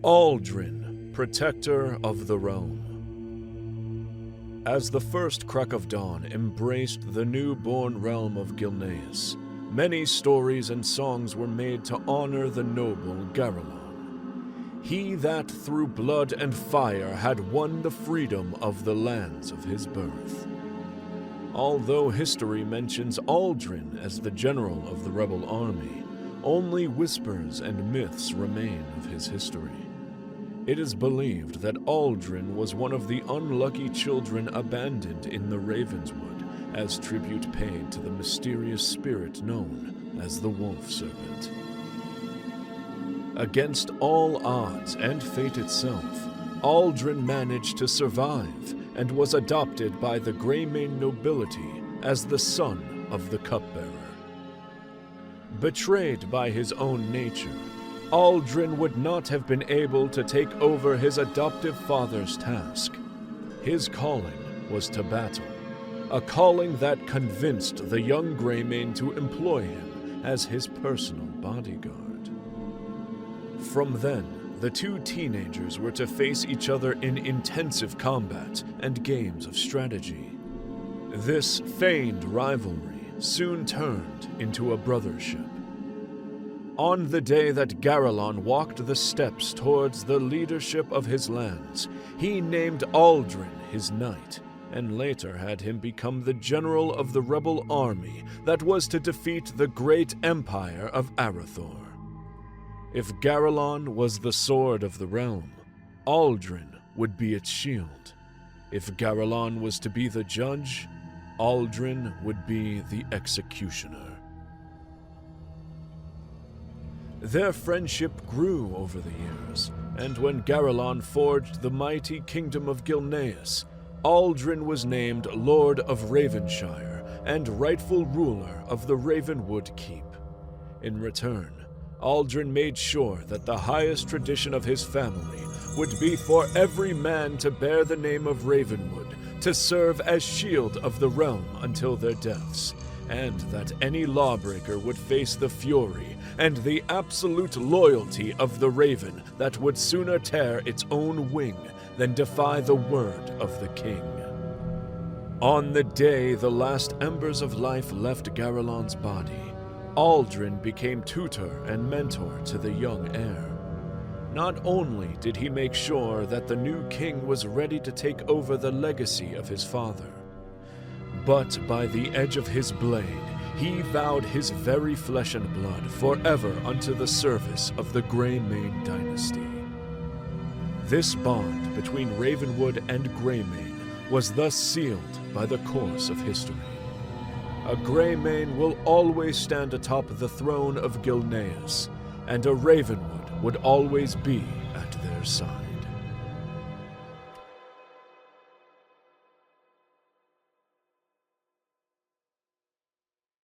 Aldrin, Protector of the Realm. As the first crack of dawn embraced the newborn realm of Gilneas, many stories and songs were made to honor the noble Garalon. He that through blood and fire had won the freedom of the lands of his birth. Although history mentions Aldrin as the general of the rebel army, only whispers and myths remain of his history. It is believed that Aldrin was one of the unlucky children abandoned in the Ravenswood as tribute paid to the mysterious spirit known as the Wolf Serpent. Against all odds and fate itself, Aldrin managed to survive and was adopted by the Greymane nobility as the son of the Cupbearer. Betrayed by his own nature, Aldrin would not have been able to take over his adoptive father's task. His calling was to battle, a calling that convinced the young Greymane to employ him as his personal bodyguard. From then, the two teenagers were to face each other in intensive combat and games of strategy. This feigned rivalry soon turned into a brothership. On the day that Garalon walked the steps towards the leadership of his lands, he named Aldrin his knight, and later had him become the general of the rebel army that was to defeat the great empire of Arathor. If Garalon was the sword of the realm, Aldrin would be its shield. If Garalon was to be the judge, Aldrin would be the executioner. Their friendship grew over the years, and when Garalon forged the mighty kingdom of Gilneas, Aldrin was named Lord of Ravenshire and rightful ruler of the Ravenwood Keep. In return, Aldrin made sure that the highest tradition of his family would be for every man to bear the name of Ravenwood, to serve as shield of the realm until their deaths, and that any lawbreaker would face the fury and the absolute loyalty of the Raven that would sooner tear its own wing than defy the word of the king. On the day the last embers of life left Garalon's body, Aldrin became tutor and mentor to the young heir. Not only did he make sure that the new king was ready to take over the legacy of his father, but by the edge of his blade, he vowed his very flesh and blood forever unto the service of the Greymane dynasty. This bond between Ravenwood and Greymane was thus sealed by the course of history. A Greymane will always stand atop the throne of Gilneas, and a Ravenwood would always be at their side.